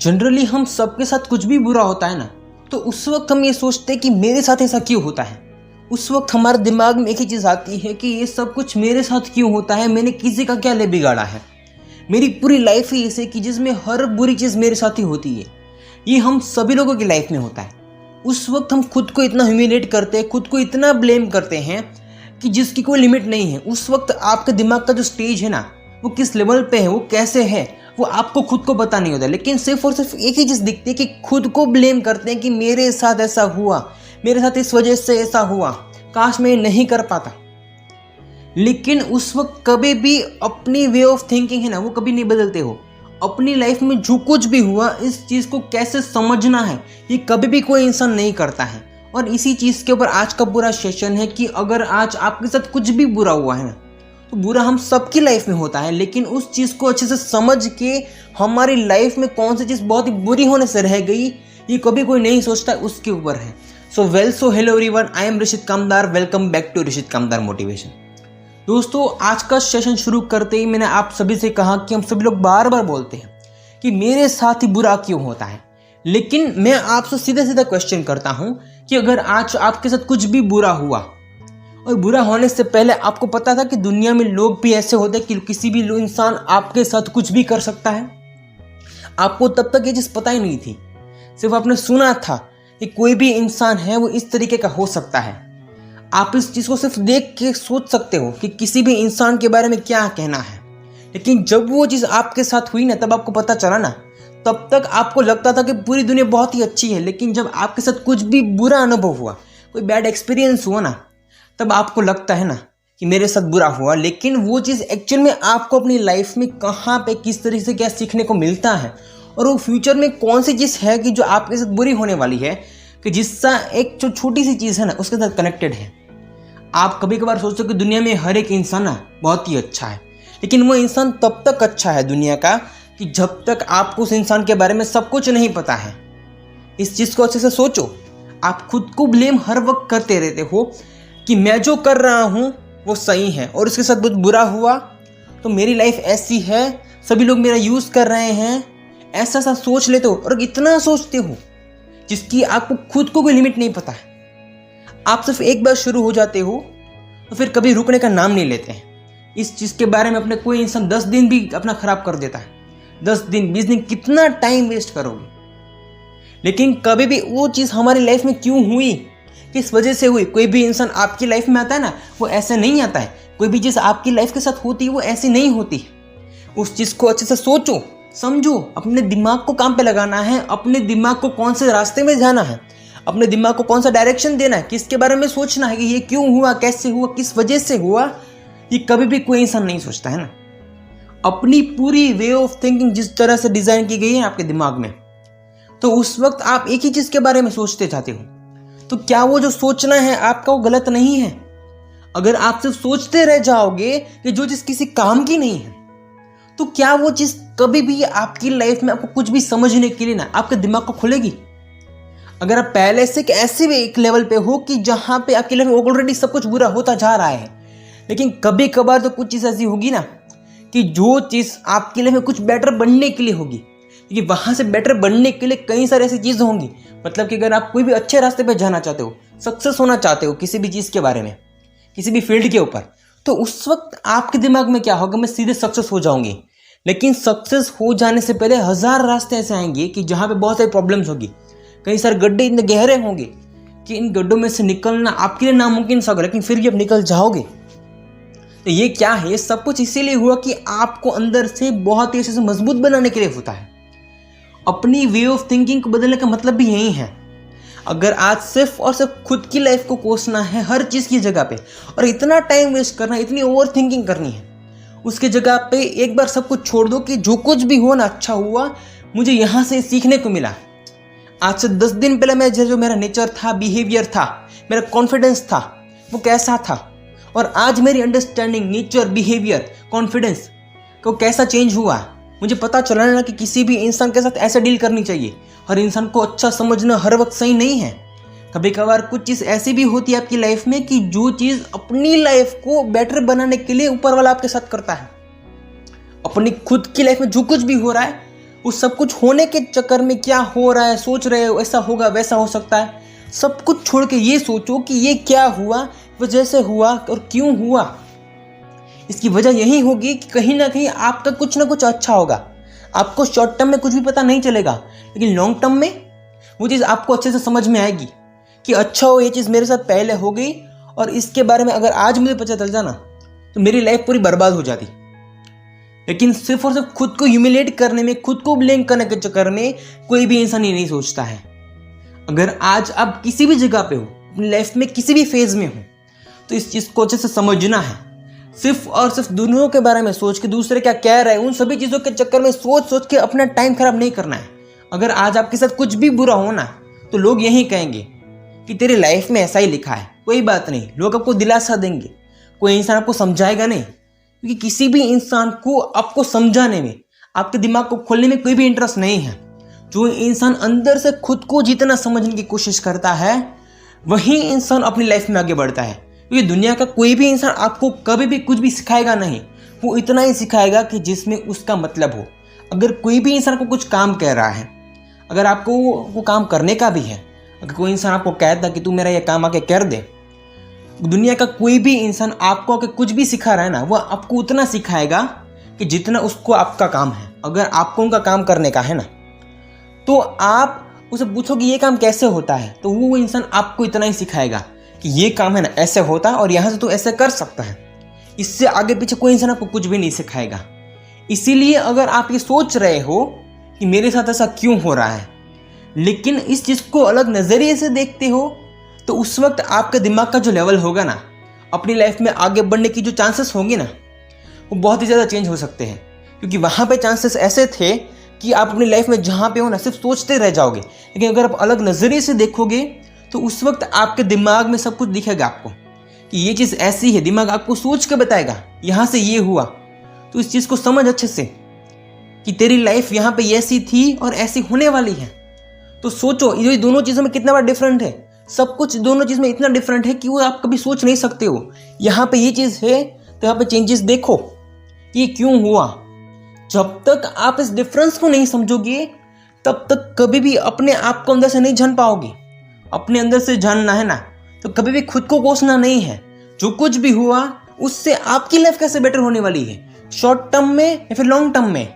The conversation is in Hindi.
जनरली हम सबके साथ कुछ भी बुरा होता है ना, तो उस वक्त हम ये सोचते हैं कि मेरे साथ ऐसा क्यों होता है। उस वक्त हमारे दिमाग में एक ही चीज़ आती है कि ये सब कुछ मेरे साथ क्यों होता है, मैंने किसी का क्या ले बिगाड़ा है। मेरी पूरी लाइफ ही ऐसे कि जिसमें हर बुरी चीज़ मेरे साथ ही होती है। ये हम सभी लोगों की लाइफ में होता है। उस वक्त हम खुद को इतना ह्यूमिलेट करते हैं, खुद को इतना ब्लेम करते हैं कि जिसकी कोई लिमिट नहीं है। उस वक्त आपके दिमाग का जो स्टेज है ना, वो किस लेवल पे है, वो कैसे है, वो आपको खुद को पता नहीं होता। लेकिन सिर्फ और सिर्फ एक ही चीज़ दिखती है कि खुद को ब्लेम करते हैं कि मेरे साथ ऐसा हुआ, मेरे साथ इस वजह से ऐसा हुआ, काश मैं नहीं कर पाता। लेकिन उस वक्त कभी भी अपनी वे ऑफ थिंकिंग है ना, वो कभी नहीं बदलते हो। अपनी लाइफ में जो कुछ भी हुआ, इस चीज़ को कैसे समझना है, ये कभी भी कोई इंसान नहीं करता है। और इसी चीज़ के ऊपर आज का पूरा सेशन है कि अगर आज आपके साथ कुछ भी बुरा हुआ है ना, तो बुरा हम सबकी लाइफ में होता है। लेकिन उस चीज़ को अच्छे से समझ के हमारी लाइफ में कौन सी चीज़ बहुत ही बुरी होने से रह गई, ये कभी कोई नहीं सोचता, उसके ऊपर है। So hello everyone, I am Rishit Kamdar. Welcome back to Rishit Kamdar motivation. दोस्तों, आज का सेशन शुरू करते ही मैंने आप सभी से कहा कि हम सभी लोग बार बार बोलते हैं कि मेरे साथ ही बुरा क्यों होता है। लेकिन मैं आपसे सीधा सीधा क्वेश्चन करता हूं कि अगर आज आपके साथ कुछ भी बुरा हुआ और बुरा होने से पहले आपको पता था कि दुनिया में लोग भी ऐसे होते हैं कि किसी भी इंसान आपके साथ कुछ भी कर सकता है। आपको तब तक ये चीज़ पता ही नहीं थी, सिर्फ आपने सुना था कि कोई भी इंसान है वो इस तरीके का हो सकता है। आप इस चीज़ को सिर्फ देख के सोच सकते हो कि किसी भी इंसान के बारे में क्या कहना है। लेकिन जब वो चीज़ आपके साथ हुई ना, तब आपको पता चला ना, तब तक आपको लगता था कि पूरी दुनिया बहुत ही अच्छी है। लेकिन जब आपके साथ कुछ भी बुरा अनुभव हुआ, कोई बैड एक्सपीरियंस हुआ ना, तब आपको लगता है ना कि मेरे साथ बुरा हुआ। लेकिन वो चीज़ एक्चुअल में आपको अपनी लाइफ में कहाँ पे, किस तरीके से क्या सीखने को मिलता है, और वो फ्यूचर में कौन सी चीज़ है कि जो आपके साथ बुरी होने वाली है, कि जिसका एक जो छोटी सी चीज़ है ना, उसके साथ कनेक्टेड है। आप कभी कभार सोचते हो कि दुनिया में हर एक इंसान ना बहुत ही अच्छा है, लेकिन वो इंसान तब तक अच्छा है दुनिया का कि जब तक आपको उस इंसान के बारे में सब कुछ नहीं पता है। इस चीज़ को अच्छे से सोचो। आप खुद को ब्लेम हर वक्त करते रहते हो कि मैं जो कर रहा हूँ वो सही है, और उसके साथ बहुत बुरा हुआ तो मेरी लाइफ ऐसी है, सभी लोग मेरा यूज़ कर रहे हैं, ऐसा सा सोच लेते हो। और इतना सोचते हो जिसकी आपको खुद को कोई लिमिट नहीं पता है। आप सिर्फ एक बार शुरू हो जाते हो तो फिर कभी रुकने का नाम नहीं लेते हैं। इस चीज़ के बारे में अपने कोई इंसान 10 दिन भी अपना ख़राब कर देता है। 10 दिन 20 दिन कितना टाइम वेस्ट करोगे। लेकिन कभी भी वो चीज़ हमारी लाइफ में क्यों हुई, किस वजह से हुई। कोई भी इंसान आपकी लाइफ में आता है ना, वो ऐसे नहीं आता है। कोई भी चीज़ आपकी लाइफ के साथ होती है वो ऐसी नहीं होती। उस चीज़ को अच्छे से सोचो, समझो, अपने दिमाग को काम पे लगाना है, अपने दिमाग को कौन से रास्ते में जाना है, अपने दिमाग को कौन सा डायरेक्शन देना है, किसके बारे में सोचना है कि ये क्यों हुआ, कैसे हुआ, किस वजह से हुआ। ये कभी भी कोई इंसान नहीं सोचता है ना। अपनी पूरी वे ऑफ थिंकिंग जिस तरह से डिज़ाइन की गई है आपके दिमाग में, तो उस वक्त आप एक ही चीज़ के बारे में सोचते जाते हो। तो क्या वो जो सोचना है आपका वो गलत नहीं है? अगर आप सिर्फ सोचते रह जाओगे कि जो चीज़ किसी काम की नहीं है, तो क्या वो चीज़ कभी भी आपकी लाइफ में आपको कुछ भी समझने के लिए ना आपके दिमाग को खुलेगी? अगर आप पहले से ऐसे भी एक लेवल पे हो कि जहाँ पे आपकी लाइफ में ऑलरेडी सब कुछ बुरा होता जा रहा है, लेकिन कभी कभार तो कुछ चीज़ ऐसी होगी ना कि जो चीज़ आपकी लाइफ में कुछ बेटर बनने के लिए होगी, क्योंकि वहाँ से बेटर बनने के लिए कई सारी ऐसी चीज़ें होंगी। मतलब कि अगर आप कोई भी अच्छे रास्ते पे जाना चाहते हो, सक्सेस होना चाहते हो किसी भी चीज़ के बारे में, किसी भी फील्ड के ऊपर, तो उस वक्त आपके दिमाग में क्या होगा, मैं सीधे सक्सेस हो जाऊंगी। लेकिन सक्सेस हो जाने से पहले 1000 रास्ते ऐसे आएंगे कि जहाँ पे बहुत सारी प्रॉब्लम्स होगी, कई सारे गड्ढे इतने गहरे होंगे कि इन गड्ढों में से निकलना आपके लिए नामुमकिन सा होगा, लेकिन फिर भी आप निकल जाओगे। तो ये क्या है, ये सब कुछ इसीलिए हुआ कि आपको अंदर से बहुत ही अच्छे से मजबूत बनाने के लिए होता है। अपनी वे ऑफ थिंकिंग को बदलने का मतलब भी यही है। अगर आज सिर्फ और सिर्फ खुद की लाइफ को कोसना है हर चीज़ की जगह पे, और इतना टाइम वेस्ट करना है, इतनी ओवर थिंकिंग करनी है, उसके जगह पे एक बार सब कुछ छोड़ दो कि जो कुछ भी हुआ ना, अच्छा हुआ, मुझे यहाँ से सीखने को मिला। आज से 10 दिन पहले मैं जो मेरा नेचर था, बिहेवियर था, मेरा कॉन्फिडेंस था, वो कैसा था, और आज मेरी अंडरस्टैंडिंग, नेचर, बिहेवियर, कॉन्फिडेंस को कैसा चेंज हुआ। मुझे पता चला ना कि किसी भी इंसान के साथ ऐसे डील करनी चाहिए। हर इंसान को अच्छा समझना हर वक्त सही नहीं है। कभी कभार कुछ चीज़ ऐसी भी होती है आपकी लाइफ में कि जो चीज़ अपनी लाइफ को बेटर बनाने के लिए ऊपर वाला आपके साथ करता है। अपनी खुद की लाइफ में जो कुछ भी हो रहा है उस सब कुछ होने के चक्कर में क्या हो रहा है, सोच रहे हो ऐसा होगा वैसा हो सकता है, सब कुछ छोड़ के ये सोचो कि ये क्या हुआ, वजह से हुआ और क्यों हुआ। इसकी वजह यही होगी कि कहीं ना कहीं आपका कुछ ना कुछ अच्छा होगा। आपको शॉर्ट टर्म में कुछ भी पता नहीं चलेगा, लेकिन लॉन्ग टर्म में वो चीज़ आपको अच्छे से समझ में आएगी कि अच्छा हो, ये चीज़ मेरे साथ पहले हो गई और इसके बारे में अगर आज मुझे पता चल जाना तो मेरी लाइफ पूरी बर्बाद हो जाती। लेकिन सिर्फ और सिर्फ खुद को ह्यूमिलेट करने में, खुद को ब्लेम करने के चक्कर में कोई भी इंसान ये नहीं सोचता है। अगर आज आप किसी भी जगह पे हो, अपनी लाइफ में किसी भी फेज में हो, तो इस चीज़ को अच्छे से समझना है। सिर्फ और सिर्फ दूसरों के बारे में सोच के, दूसरे क्या कह रहे हैं, उन सभी चीज़ों के चक्कर में सोच सोच के अपना टाइम खराब नहीं करना है। अगर आज आपके साथ कुछ भी बुरा हो ना, तो लोग यही कहेंगे कि तेरी लाइफ में ऐसा ही लिखा है, कोई बात नहीं। लोग आपको दिलासा देंगे, कोई इंसान आपको समझाएगा नहीं, क्योंकि किसी भी इंसान को आपको समझाने में, आपके दिमाग को खोलने में कोई भी इंटरेस्ट नहीं है। जो इंसान अंदर से खुद को जितना समझने की कोशिश करता है, वही इंसान अपनी लाइफ में आगे बढ़ता है। क्योंकि दुनिया का कोई भी इंसान आपको कभी भी कुछ भी सिखाएगा नहीं, वो इतना ही सिखाएगा कि जिसमें उसका मतलब हो। अगर कोई भी इंसान को कुछ काम कह रहा है, अगर आपको वो काम करने का भी है, अगर कोई इंसान आपको कहता है कि तू मेरा ये काम आके कर दे, दुनिया का कोई भी इंसान आपको आके कुछ भी सिखा रहा है ना, वो आपको उतना सिखाएगा कि जितना उसको आपका काम है। अगर आपको उनका काम करने का है ना, तो आप उसे पूछोगे ये काम कैसे होता है, तो वो इंसान आपको इतना ही सिखाएगा कि ये काम है ना ऐसे होता है और यहाँ से तो ऐसे कर सकता है। इससे आगे पीछे कोई इंसान आपको कुछ भी नहीं सिखाएगा। इसीलिए अगर आप ये सोच रहे हो कि मेरे साथ ऐसा क्यों हो रहा है, लेकिन इस चीज़ को अलग नज़रिए से देखते हो, तो उस वक्त आपके दिमाग का जो लेवल होगा ना, अपनी लाइफ में आगे बढ़ने की जो चांसेस होंगे ना, वो बहुत ही ज़्यादा चेंज हो सकते हैं। क्योंकि वहाँ पे चांसेस ऐसे थे कि आप अपनी लाइफ में जहाँ पे हो ना, सिर्फ सोचते रह जाओगे। लेकिन अगर आप अलग नज़रिए से देखोगे, तो उस वक्त आपके दिमाग में सब कुछ दिखेगा आपको कि ये चीज़ ऐसी है। दिमाग आपको सोच के बताएगा यहाँ से ये हुआ, तो इस चीज़ को समझ अच्छे से कि तेरी लाइफ यहाँ पे ऐसी थी और ऐसी होने वाली है। तो सोचो ये दोनों चीज़ों में कितना बड़ा डिफरेंट है। सब कुछ दोनों चीज़ में इतना डिफरेंट है कि वो आप कभी सोच नहीं सकते हो। यहाँ पे ये चीज़ है तो यहाँ पे चेंजेस देखो, ये क्यों हुआ। जब तक आप इस डिफरेंस को नहीं समझोगे, तब तक कभी भी अपने आप को अंदर से नहीं जान पाओगे। अपने अंदर से जानना है ना, तो कभी भी खुद को कोसना नहीं है। जो कुछ भी हुआ उससे आपकी लाइफ कैसे बेटर होने वाली है, शॉर्ट टर्म में या फिर लॉन्ग टर्म में,